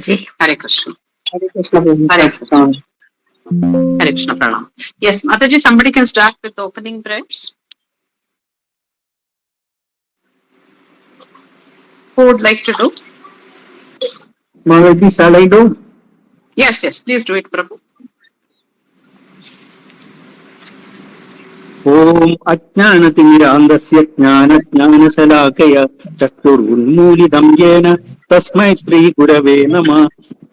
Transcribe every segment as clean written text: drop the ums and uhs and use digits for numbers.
Mataji. Hare Krishna. Hare Krishna. Hare Krishna. Hare Krishna Pranam. Yes, Mathaji, somebody can start with opening prayers. Who would like to do? Mataji, shall I do? Yes, please do it, Prabhu. Om Ajnanatimirandasya Jnanajnanashalakaya Chaturunmulidam Yena Tasmai Sri Gurave Namah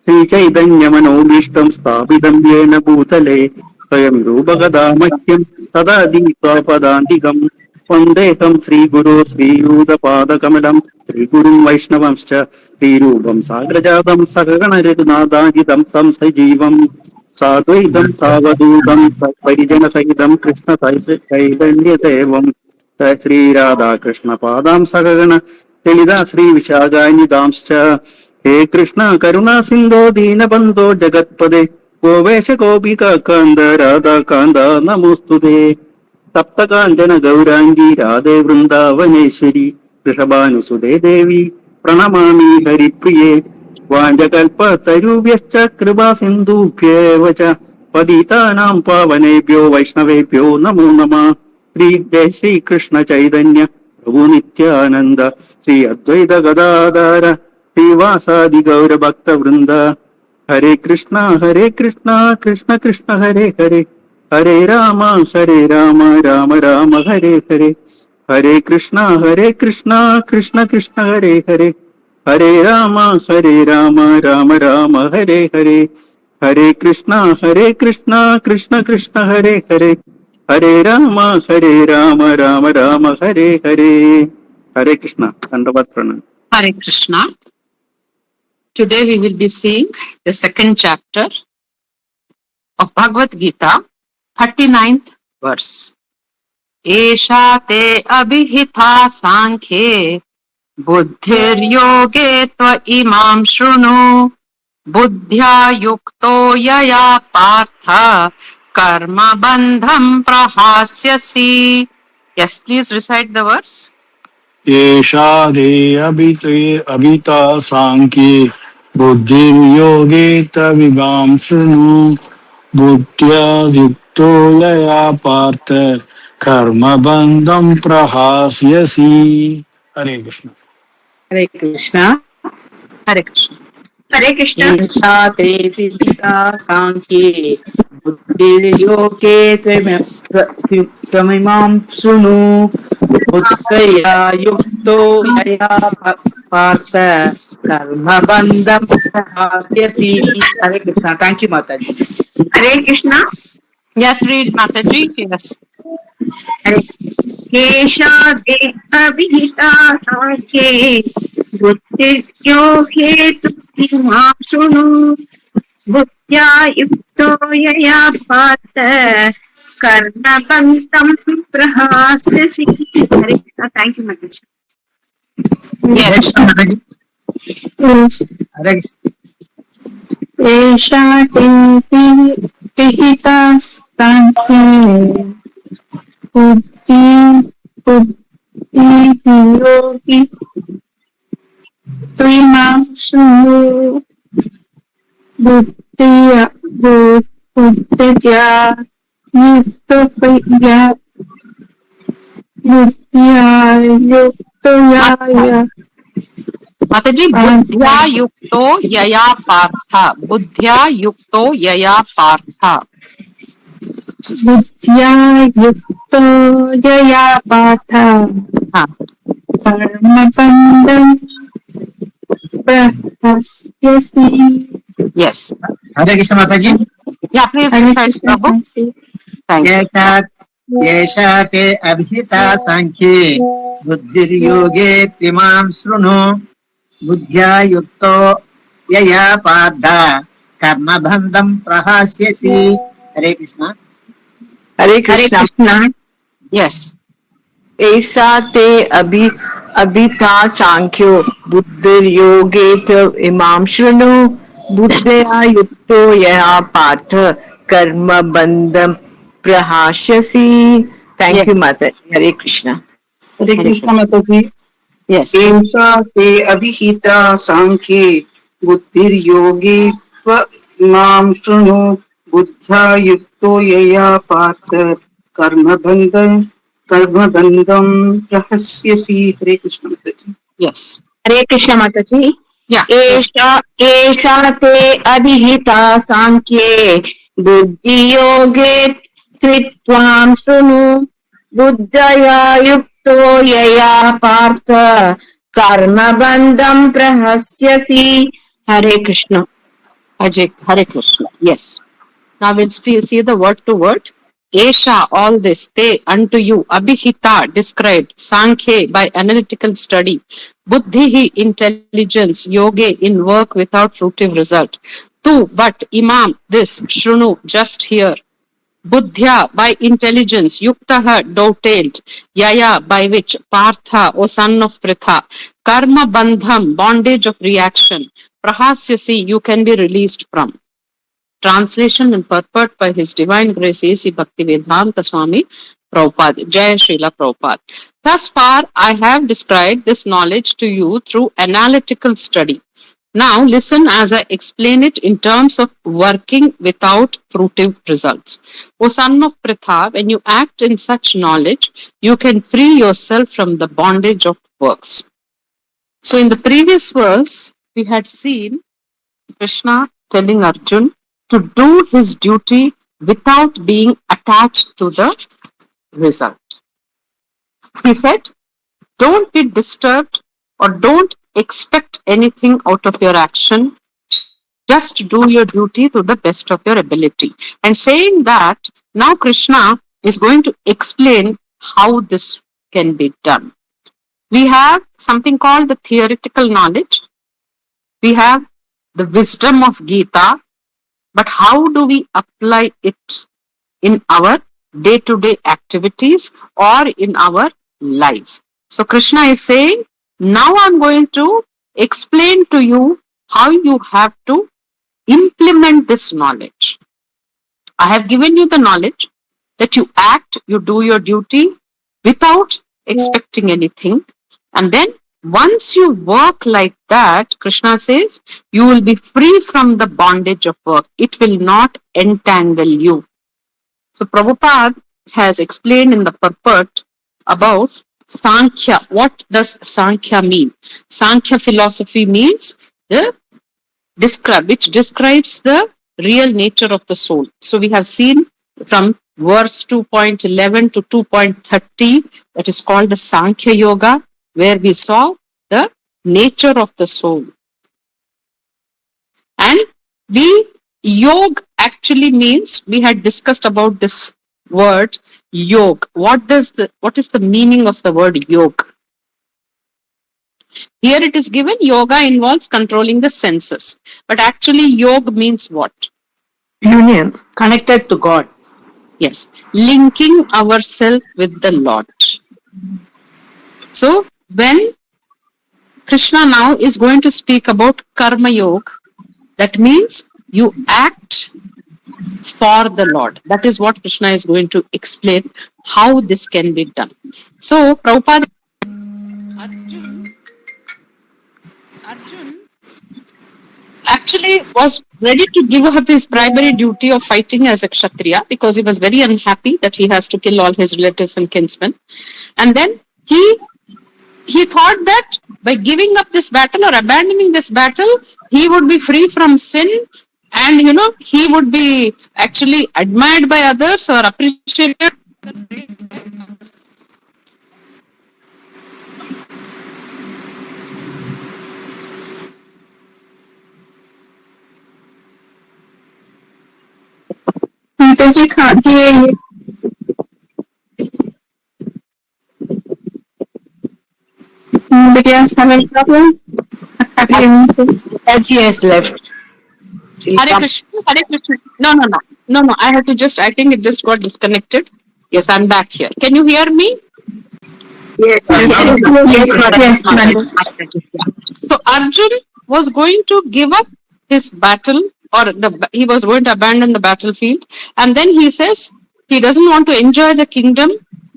Sri Chaitanyamanovistam Sthapitam Yena Bhutale Swayam Rupakadamahyam Tadadikapadantikam Vandeham Sri Guru Sri Yudapadakamalam Sri Gurum Vaishnavamscha Sri Rupam Sagrajatam Sakaganaridunadajitam Tam Sajivam Sadvaidam Savadudam Parijana Sahidam Krishna Chaitanya Devam Sri Radha Krishna Padam Sagagana Telida Sri Vishaka Nidamscha He Krishna Karuna Sindho Dina Bandho Jagatpade Govesha Gopika Kanda Radha Kanda Namustude Tapta Kanjana Gaurangi Radhe Vrindavaneshwari Krishabhanu Sude Devi Pranamami Haripriye Vanjakalpatarubhyascha kripa sindhubhyev cha Paditanam pavanebhyo vaishnavebhyo namo namah. Shri Krishna Chaitanya Prabhu Nityananda Sri Advaita Gadadhara Sri Vasadi Gaura Bhakta Vrinda. Hare Krishna Krishna Krishna Hare Hare Hare Rama Rama Rama Hare Hare Hare Krishna Krishna Krishna Hare Hare Hare Rama Rama Rama Hare Hare Hare Krishna Krishna Krishna Hare Hare Hare Rama Rama Rama Hare Hare. Hare Krishna. Dandavat Pranam. Hare Krishna. Today we will be seeing the second chapter of Bhagavad Gita, 39th verse. Esha te abhihita sankhye buddhiryoge tva imam shrunu buddhya yukto yaya partha karma bandham prahasyasi. Yes, please recite the verse. Esha de abhita sankye buddhir yoge tavimam shrunu buddhya yukto yaya partha karma bandham prahasyasi. Hare Krishna. Hare Krishna. Hare Krishna. Hare Krishna. Esha te abhita sankhye buddhiryoge tvamimam shrunu buddhaya yukto yaya partha karma bandham prahasyasi. Hare Krishna. Thank you, Mathaji. Hare Krishna. Yes, read Mathaji. Yes. Hare Kesha de abhita sankhye buddhiryo hetu imam shrunu buddhya yukto yaya partha karma bandham prahasyasi. Hare Krishna. Thank you, Mathaji. Yes. Hare Esha te abhita sankhye buddhi yogi tvimam shrunu buddhya yukto yaya Mataji, buddhya yukto yaya partha. Buddhya yukto yaya partha. buddhya yukto yaya partha karma bandham prahasyasi. Yes. Hare Krishna Mataji. Yeah, please recite, Prabhu. Thank you. Yesha te abhita sankhye buddhiryoge tvimam shrunu buddhya yukto yaya partha karma bandham prahasyasi. Hare Krishna. Hare Krishna. Yes. Esha te abhita sankhyo buddhiryoge imam shrunu buddhya yukto yaya partha karma bandham prahasyasi. Thank you, Mataji. Hare Krishna. Hare Krishna Mataji. Yes. Esha te abhita sankhye बुद्धिर्योगे त्वमां शृणु बुद्ध्या युक्तो यया पार्थ कर्मबन्ध कर्मबन्धं प्रहस्यसि हरे कृष्ण माताजी Yes. हरे कृष्ण माताजी Yeah. एषा ते अभिहिता सांख्ये बुद्धियोगे कृत्वां शृणु बुद्धया युक्तो यया पार्थ कर्मबन्धं प्रहस्यसि हरे Krishna Ajay, Hare Krishna. Yes. Now we'll see the word to word. Esha, all this, te, unto you, Abhihita, described, Sankhya, by analytical study, Buddhihi, intelligence, Yoge, in work without fruitive result. Tu, but, Imam, this, Shrunu, just here. Buddhya, by intelligence, Yuktaha, dovetailed, Yaya, by which, Partha, O son of Pritha, Karma Bandham, bondage of reaction, Prahasyasi, you can be released from. Translation and purport by His Divine Grace A.C. Bhaktivedanta Swami Prabhupada. Jai Srila Prabhupada. Thus far, I have described this knowledge to you through analytical study. Now, listen as I explain it in terms of working without fruitive results. O son of Pritha, when you act in such knowledge, you can free yourself from the bondage of works. So, in the previous verse, we had seen Krishna telling Arjun to do his duty without being attached to the result. He said, don't be disturbed or don't expect anything out of your action. Just do your duty to the best of your ability. And saying that, now Krishna is going to explain how this can be done. We have something called the theoretical knowledge. We have the wisdom of Gita. But how do we apply it in our day-to-day activities or in our life? So Krishna is saying, now I'm going to explain to you how you have to implement this knowledge. I have given you the knowledge that you act, you do your duty without expecting anything. And then once you work like that, Krishna says, you will be free from the bondage of work. It will not entangle you. So Prabhupada has explained in the purport about Sankhya. What does Sankhya mean? Sankhya philosophy means which describes the real nature of the soul. So we have seen from verse 2.11 to 2.30, that is called the Sankhya Yoga, where we saw the nature of the soul. And yoga actually means, we had discussed about this word yoga. What is the meaning of the word yoga? Here it is given, yoga involves controlling the senses. But actually yoga means what? union connected to God. Yes, linking ourselves with the Lord. So when Krishna now is going to speak about Karma Yoga, that means you act for the Lord. That is what Krishna is going to explain, how this can be done. So Prabhupada, Arjun actually was ready to give up his primary duty of fighting as a Kshatriya because he was very unhappy that he has to kill all his relatives and kinsmen. And then he thought that by giving up this battle or abandoning this battle, he would be free from sin and, he would be actually admired by others or appreciated. Mataji can't hear you. Anybody else have any problem? I can't hear anything. Mathaji has left. Hare Krishna, Hare Krishna. No, I think it just got disconnected. Yes, I'm back here. Can you hear me? Yes. So Arjun was going to give up his battle, or he was going to abandon the battlefield, and then he says he doesn't want to enjoy the kingdom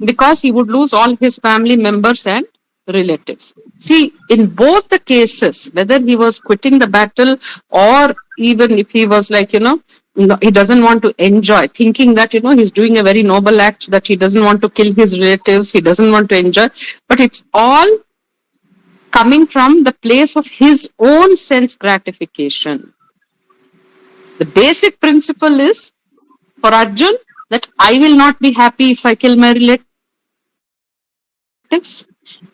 because he would lose all his family members and relatives. See, in both the cases, whether he was quitting the battle or even if he was like, he doesn't want to enjoy, thinking that, he's doing a very noble act, that he doesn't want to kill his relatives, he doesn't want to enjoy, but it's all coming from the place of his own sense gratification. The basic principle is for Arjun that I will not be happy if I kill my relatives.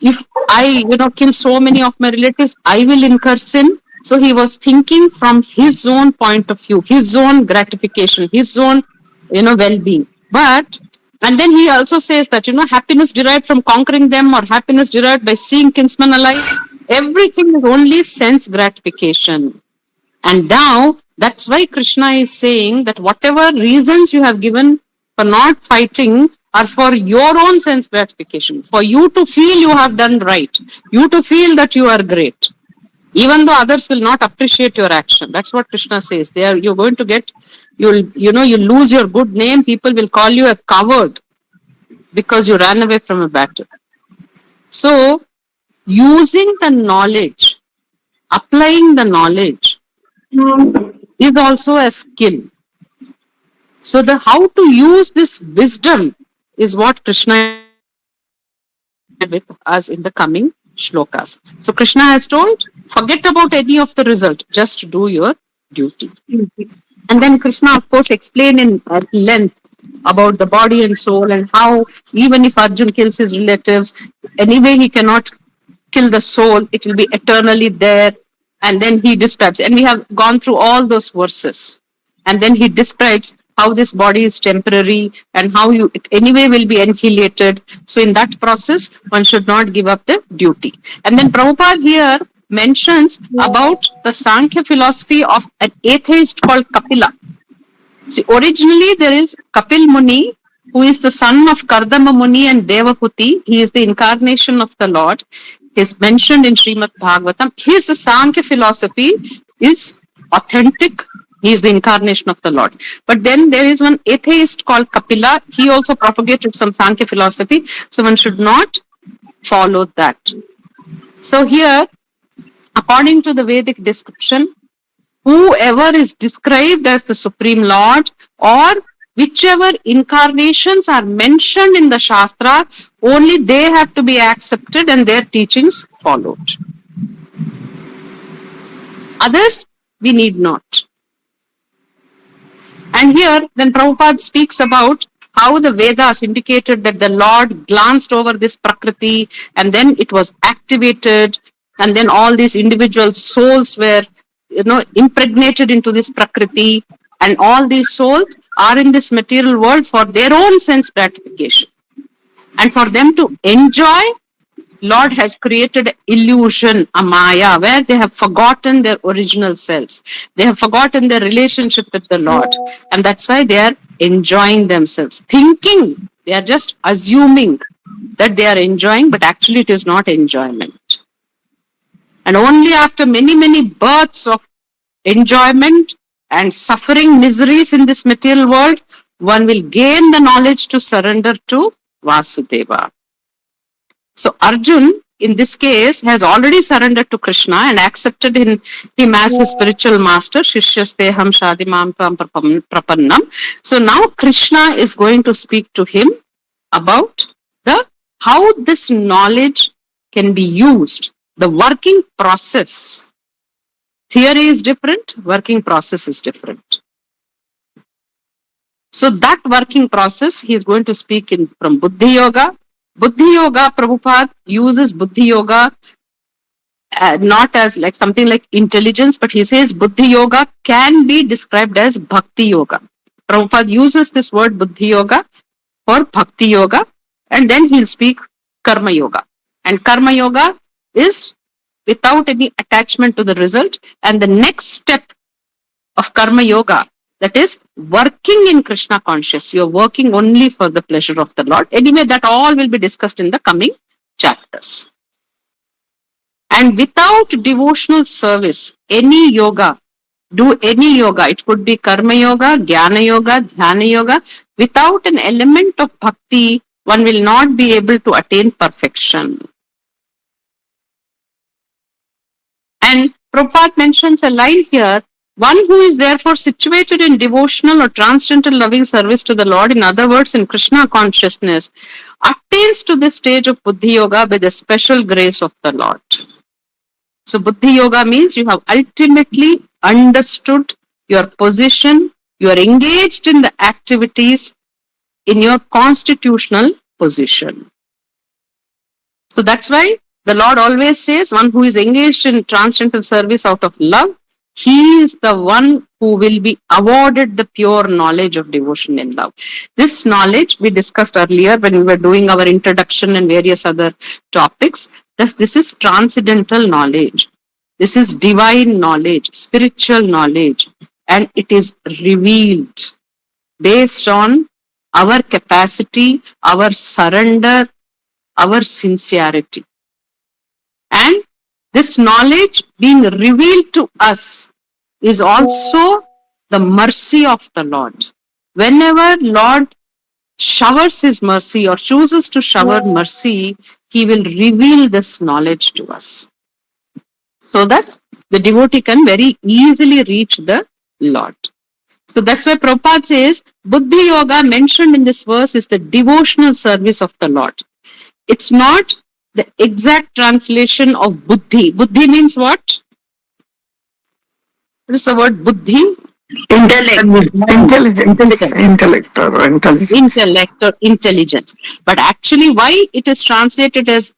If I, kill so many of my relatives, I will incur sin. So he was thinking from his own point of view, his own gratification, his own, well-being. And then he also says that, happiness derived from conquering them or happiness derived by seeing kinsmen alive, everything is only sense gratification. And now, that's why Krishna is saying that whatever reasons you have given for not fighting are for your own sense gratification, for you to feel you have done right, you to feel that you are great, even though others will not appreciate your action. That's what Krishna says. You're going to get, you lose your good name. People will call you a coward because you ran away from a battle. So, using the knowledge, applying the knowledge is also a skill. So, how to use this wisdom is what Krishna with us in the coming shlokas. So Krishna has told, forget about any of the result, just do your duty. And then Krishna, of course, explained in length about the body and soul and how even if Arjun kills his relatives, anyway he cannot kill the soul, it will be eternally there. And then he describes, and we have gone through all those verses. And then he describes how this body is temporary and how it anyway will be annihilated. So in that process, one should not give up the duty. And then Prabhupada here mentions about the Sankhya philosophy of an atheist called Kapila. See, originally there is Kapil Muni, who is the son of Kardama Muni and Devahuti. He is the incarnation of the Lord. He is mentioned in Srimad Bhagavatam. His Sankhya philosophy is authentic. He is the incarnation of the Lord. But then there is one atheist called Kapila. He also propagated some Sankhya philosophy. So one should not follow that. So here, according to the Vedic description, whoever is described as the Supreme Lord or whichever incarnations are mentioned in the Shastra, only they have to be accepted and their teachings followed. Others, we need not. And here, then Prabhupada speaks about how the Vedas indicated that the Lord glanced over this Prakriti and then it was activated and then all these individual souls were, impregnated into this Prakriti, and all these souls are in this material world for their own sense gratification. And for them to enjoy, Lord has created illusion, a Maya, where they have forgotten their original selves. They have forgotten their relationship with the Lord. And that's why they are enjoying themselves, thinking, they are just assuming that they are enjoying, but actually it is not enjoyment. And only after many, many births of enjoyment and suffering miseries in this material world, one will gain the knowledge to surrender to Vasudeva. So Arjun, in this case, has already surrendered to Krishna and accepted him as his spiritual master, Shishyasteham Shadimam Prapannam. So now Krishna is going to speak to him about how this knowledge can be used, the working process. Theory is different, working process is different. So that working process, he is going to speak from Buddhi Yoga. Buddhi Yoga, Prabhupada uses Buddhi Yoga not as like something like intelligence, but he says Buddhi Yoga can be described as Bhakti Yoga. Prabhupada uses this word Buddhi Yoga for Bhakti Yoga, and then he'll speak Karma Yoga. And Karma Yoga is without any attachment to the result. And the next step of Karma Yoga, that is working in Krishna conscious. You are working only for the pleasure of the Lord. Anyway, that all will be discussed in the coming chapters. And without devotional service, any yoga, do any yoga, it could be Karma Yoga, Jnana Yoga, Dhyana Yoga, without an element of bhakti, one will not be able to attain perfection. And Prabhupada mentions a line here, one who is therefore situated in devotional or transcendental loving service to the Lord, in other words, in Krishna consciousness, attains to this stage of Buddhi Yoga by the special grace of the Lord. So Buddhi Yoga means you have ultimately understood your position, you are engaged in the activities in your constitutional position. So that's why the Lord always says, one who is engaged in transcendental service out of love, he is the one who will be awarded the pure knowledge of devotion in love. This knowledge we discussed earlier when we were doing our introduction and various other topics. This is transcendental knowledge. This is divine knowledge, spiritual knowledge, and it is revealed based on our capacity, our surrender, our sincerity. And this knowledge being revealed to us is also the mercy of the Lord. Whenever Lord showers his mercy or chooses to shower mercy, he will reveal this knowledge to us, so that the devotee can very easily reach the Lord. So that's why Prabhupada says, Buddhi Yoga mentioned in this verse is the devotional service of the Lord. It's not the exact translation of Buddhi. Buddhi means what? What is the word Buddhi? Intellect or intelligence. Intellect or intelligence. But actually why it is translated as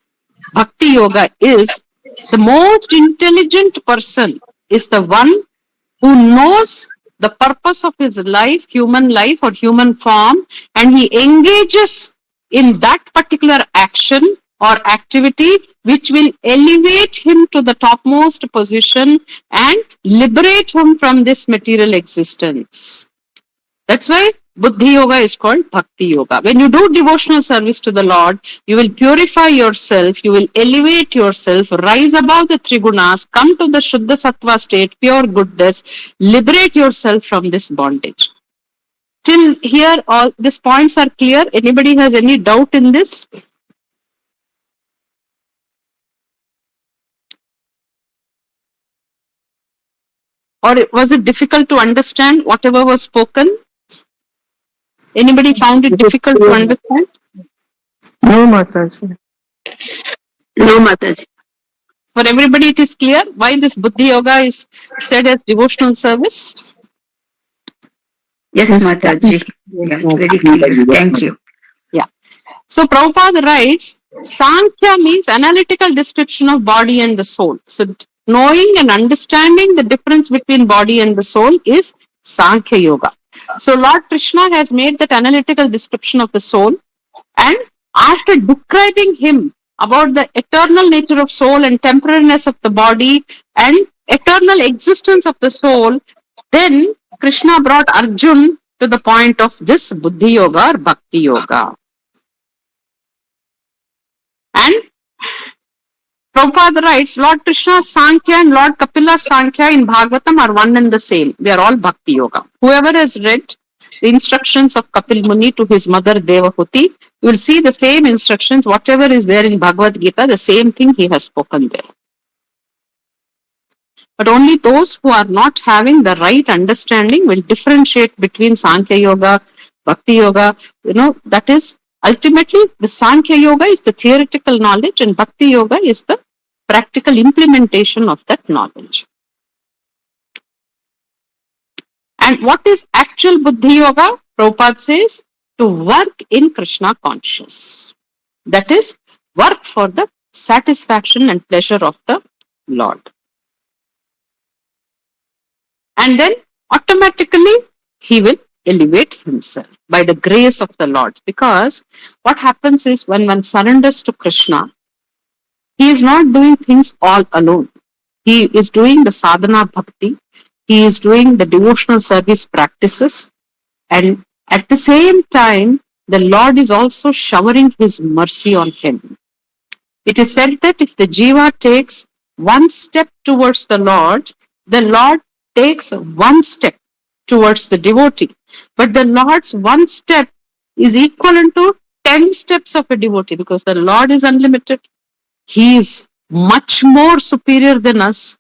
Bhakti Yoga is the most intelligent person is the one who knows the purpose of his life, human life or human form, and he engages in that particular action or activity which will elevate him to the topmost position and liberate him from this material existence. That's why Buddhi Yoga is called Bhakti Yoga. When you do devotional service to the Lord, you will purify yourself, you will elevate yourself, rise above the Trigunas, come to the Shuddha Sattva state, pure goodness, liberate yourself from this bondage. Till here, all these points are clear. Anybody has any doubt in this? Or was it difficult to understand whatever was spoken? Anybody found it difficult to understand? No, Mathaji. No, Mathaji. For everybody it is clear why this Buddhi Yoga is said as devotional service? Yes, Mathaji. Yeah, very clear. Thank you. Yeah. So Prabhupada writes, Sankhya means analytical description of body and the soul. So knowing and understanding the difference between body and the soul is Sankhya Yoga. So Lord Krishna has made that analytical description of the soul, and after describing him about the eternal nature of soul and temporariness of the body and eternal existence of the soul, then Krishna brought Arjun to the point of this Buddhi Yoga or Bhakti Yoga. And Prabhupada writes, Lord Krishna's Sankhya and Lord Kapila's Sankhya in Bhagavatam are one and the same. They are all Bhakti Yoga. Whoever has read the instructions of Kapil Muni to his mother Devahuti, you will see the same instructions, whatever is there in Bhagavad Gita, the same thing he has spoken there. But only those who are not having the right understanding will differentiate between Sankhya Yoga, Bhakti Yoga. That is ultimately the Sankhya Yoga is the theoretical knowledge and Bhakti Yoga is the practical implementation of that knowledge. And what is actual Buddhi Yoga? Prabhupada says, to work in Krishna conscious. That is, work for the satisfaction and pleasure of the Lord. And then automatically he will elevate himself by the grace of the Lord. Because what happens is when one surrenders to Krishna, he is not doing things all alone. He is doing the sadhana bhakti. He is doing the devotional service practices. And at the same time, the Lord is also showering his mercy on him. It is said that if the jiva takes one step towards the Lord takes one step towards the devotee. But the Lord's one step is equivalent to 10 steps of a devotee, because the Lord is unlimited. He is much more superior than us.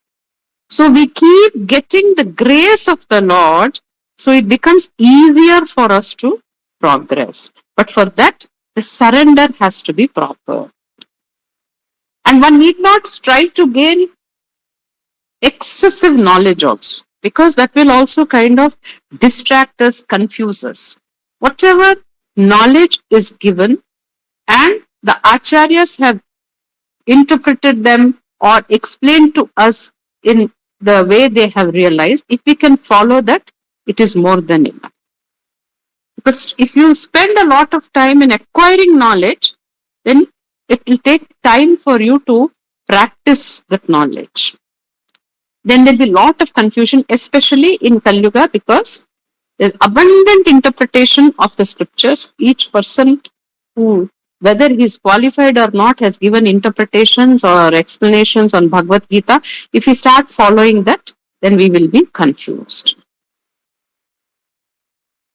So we keep getting the grace of the Lord, so it becomes easier for us to progress. But for that, the surrender has to be proper. And one need not strive to gain excessive knowledge also, because that will also kind of distract us, confuse us. Whatever knowledge is given and the acharyas have interpreted them or explained to us in the way they have realized, if we can follow that, it is more than enough. Because if you spend a lot of time in acquiring knowledge, then it will take time for you to practice that knowledge. Then there will be a lot of confusion, especially in Kali Yuga, because there's abundant interpretation of the scriptures. Each person who, whether he is qualified or not, has given interpretations or explanations on Bhagavad Gita. If we start following that, then we will be confused.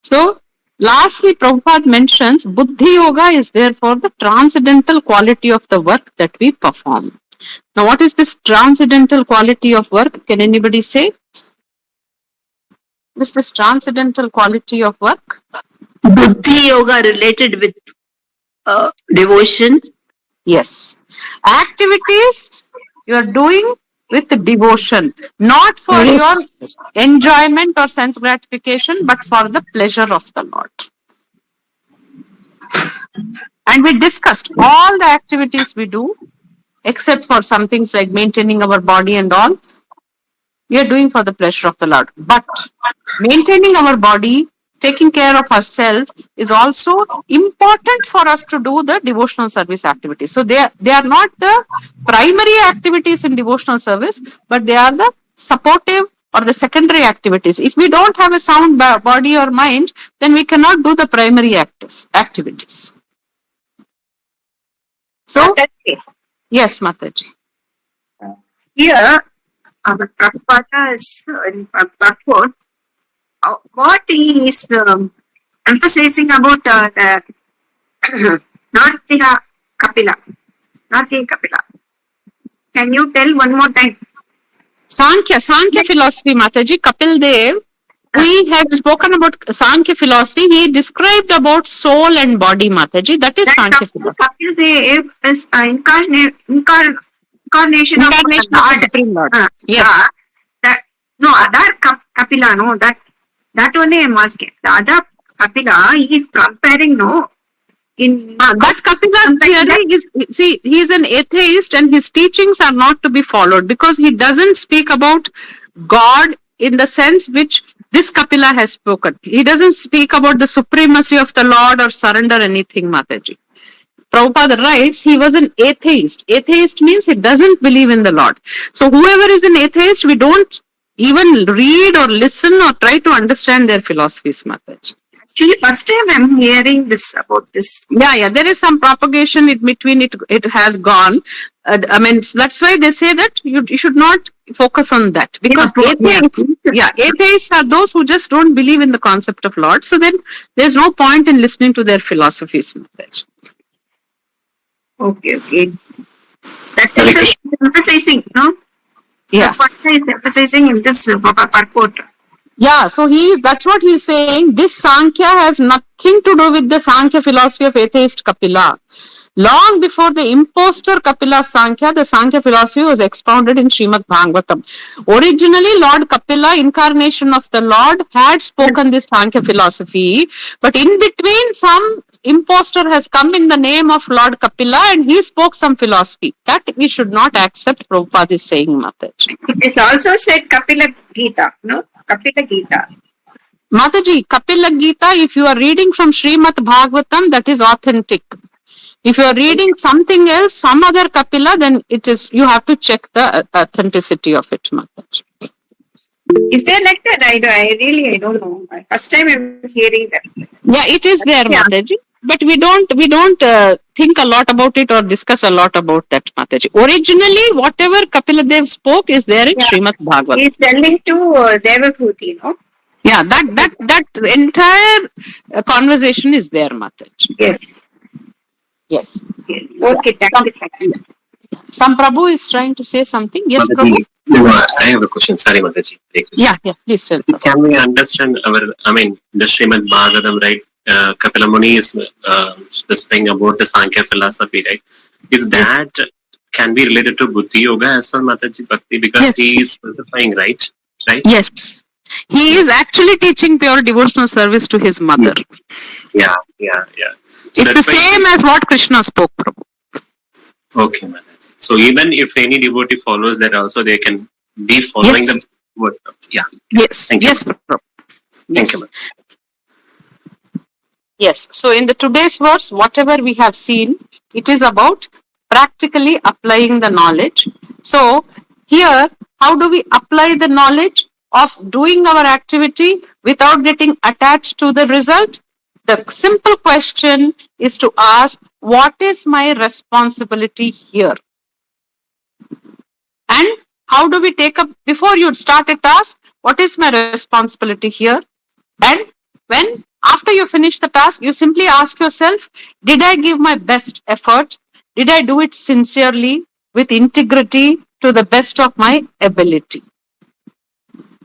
So, lastly, Prabhupada mentions Buddhi Yoga is therefore the transcendental quality of the work that we perform. Now, what is this transcendental quality of work? Can anybody say? What is this transcendental quality of work? Buddhi yoga related with devotion. Yes. Activities you are doing with devotion, not for your enjoyment or sense gratification, but for the pleasure of the Lord. And we discussed all the activities we do, except for some things like maintaining our body and all, we are doing for the pleasure of the Lord. But maintaining our body, taking care of ourselves is also important for us to do the devotional service activities. So they are not the primary activities in devotional service, but they are the supportive or the secondary activities. If we don't have a sound body or mind, then we cannot do the primary activities. So, yes, Mathaji. Here, our Prabhupada is in Bhagavad, what he is emphasizing about the Nartiha Kapila. Nartiha Kapila. Can you tell one more time? Sankhya philosophy, Mathaji. Kapil Dev, we had spoken about Sankhya philosophy. He described about soul and body, Mathaji. That is Sankhya philosophy. Kapil Dev is incarnation of the Supreme Lord. Yes. Other Kapila, no, that only I am asking. The other Kapila, he is comparing, no. That Kapila's theory is, see, he is an atheist and his teachings are not to be followed because he doesn't speak about God in the sense which this Kapila has spoken. He doesn't speak about the supremacy of the Lord or surrender anything, Mathaji. Prabhupada writes, he was an atheist. Atheist means he doesn't believe in the Lord. So whoever is an atheist, we don't even read or listen or try to understand their philosophies, Mathaji. Actually, first time I'm hearing this about this. Yeah, there is some propagation in between. It has gone. I mean, that's why they say that you should not focus on that because atheists are those who just don't believe in the concept of Lord. So then there's no point in listening to their philosophies, Mathaji. Okay. That is emphasizing, no? Yeah. The is emphasizing in this purport. Yeah, so that's what he's saying. This Sankhya has nothing to do with the Sankhya philosophy of atheist Kapila. Long before the impostor Kapila Sankhya, the Sankhya philosophy was expounded in Srimad Bhagavatam. Originally, Lord Kapila, incarnation of the Lord, had spoken this Sankhya philosophy, but in between some impostor has come in the name of Lord Kapila and he spoke some philosophy. That we should not accept, Prabhupada is saying, Mathaji. It is also said Kapila Gita, no? Kapila Gita. Mathaji, Kapila Gita, if you are reading from Srimad Bhagavatam, that is authentic. If you are reading something else, some other Kapila, then it is, you have to check the authenticity of it, Mathaji. Is there like that? I don't know. First time I'm hearing that. Yeah, it is there, Mathaji. But we don't think a lot about it or discuss a lot about that, Mathaji. Originally, whatever Kapila Dev spoke is there in Srimad Bhagavatam. He's telling to Devabhuti, no? Yeah, that entire conversation is there, Mathaji. Yes. Okay, thank you. Some Prabhu is trying to say something. Yes, Prabhu. No, I have a question. Sorry, Mathaji. Yeah, please tell. Can we understand the Srimad Bhagavatam, right? Kapila Muni is specifying about the Sankhya philosophy, right? Is that can be related to Buddhi Yoga as well, Mataji Bhakti? Because Yes. he is specifying, right? Yes. He is actually teaching pure devotional service to his mother. Yeah. So it's the same as what Krishna spoke, Prabhu. Okay, Mataji. So even if any devotee follows that also, they can be following Yes. the word. Yeah. Yes. Thank you. Yes, Prabhu. Thank Yes. you. Yes. So in the today's verse, whatever we have seen, it is about practically applying the knowledge. So here, how do we apply the knowledge of doing our activity without getting attached to the result? The simple question is to ask, what is my responsibility here? And how do we take up, before you start a task, what is my responsibility here? And when after you finish the task, you simply ask yourself, did I give my best effort? Did I do it sincerely, with integrity, to the best of my ability?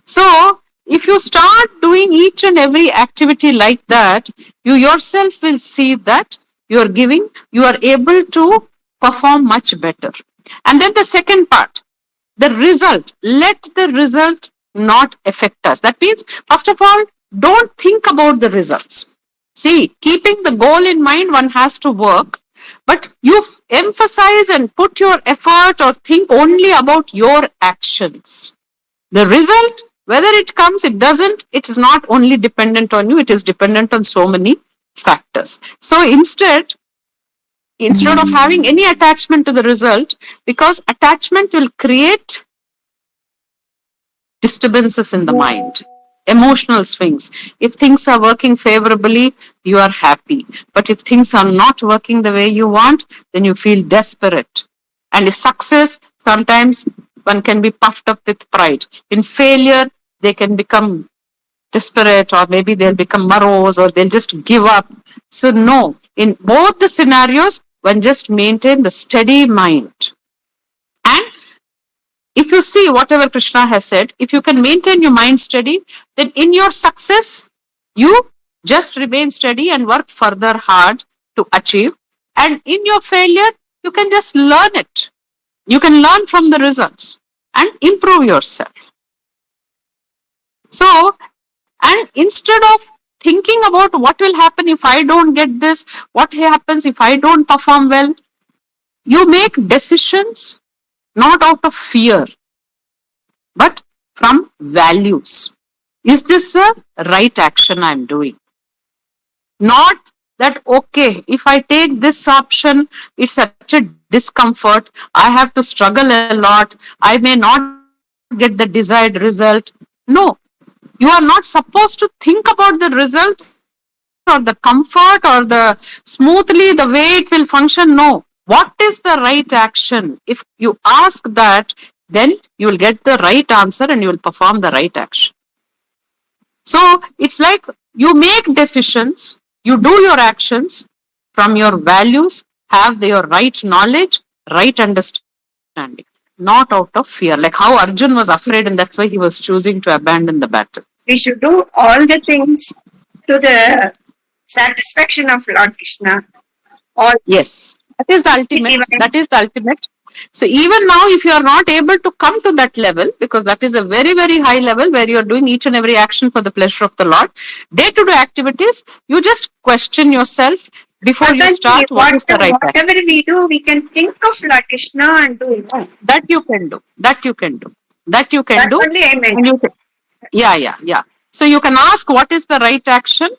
So, if you start doing each and every activity like that, you yourself will see that you are able to perform much better. And then the second part, the result, let the result not affect us. That means, first of all, don't think about the results. See, keeping the goal in mind, one has to work, but you emphasize and put your effort or think only about your actions. The result, whether it comes, it doesn't, it is not only dependent on you, it is dependent on so many factors. So instead of having any attachment to the result, because attachment will create disturbances in the mind, emotional swings. If things are working favorably, you are happy. But if things are not working the way you want, then you feel desperate. And if success, sometimes one can be puffed up with pride. In failure, they can become desperate, or maybe they'll become morose, or they'll just give up. So no, in both the scenarios, one just maintain the steady mind. And if you see whatever Krishna has said, if you can maintain your mind steady, then in your success, you just remain steady and work further hard to achieve. And in your failure, you can just learn it. You can learn from the results and improve yourself. So, and instead of thinking about what will happen if I don't get this, what happens if I don't perform well, you make decisions not out of fear, but from values. Is this the right action I'm doing? Not that, okay, if I take this option, it's such a discomfort, I have to struggle a lot, I may not get the desired result. No, you are not supposed to think about the result or the comfort or the smoothly the way it will function. No, what is the right action? If you ask that, then you will get the right answer and you will perform the right action. So it's like you make decisions, you do your actions from your values, have your right knowledge, right understanding, not out of fear. Like how Arjun was afraid and that's why he was choosing to abandon the battle. We should do all the things to the satisfaction of Lord Krishna. Yes, that is the ultimate. That is the ultimate. So even now, if you are not able to come to that level, because that is a very, very high level where you are doing each and every action for the pleasure of the Lord, day-to-day activities, you just question yourself before you start what is the right action. Whatever we do, we can think of Lord Krishna and do it. That you can do. That you can do. That you can That's do. only I meant. Yeah. So you can ask what is the right action,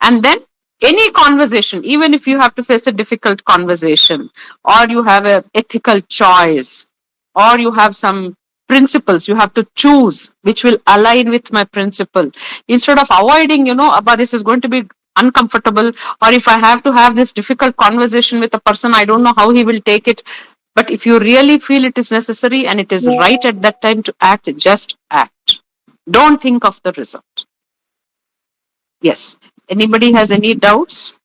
and then any conversation, even if you have to face a difficult conversation, or you have an ethical choice, or you have some principles, you have to choose which will align with my principle. Instead of avoiding, Abba, this is going to be uncomfortable, or if I have to have this difficult conversation with a person, I don't know how he will take it. But if you really feel it is necessary and it is right at that time to act, just act. Don't think of the result. Yes. Anybody has any doubts?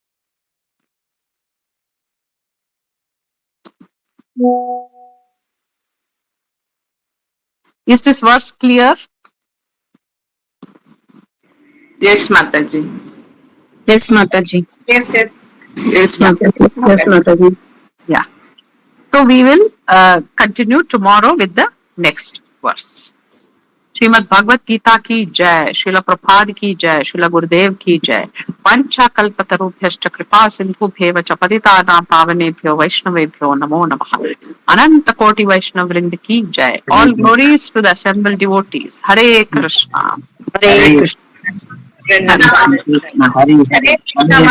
Is this verse clear? Yes, Mataji. Yes, Mathaji. Yes, yes. Yes, Mataji. Yes, Mataji. Yeah. So we will continue tomorrow with the next verse. Shrimad Bhagavad Gita की जय, श्रील प्रभुपाद की जय, श्रील गुरुदेव की जय। पंचा कल्पतरुभ्यश्च कृपा सिंधुभ्येव च पतितानां पावनेभ्यो वैष्णवेभ्यो नमो नमः। अनंत कोटि वैष्णव वृंद की जय। All glories to the assembled devotees. Hare Krishna. Hare Krishna. Hare Krishna, Hare Krishna.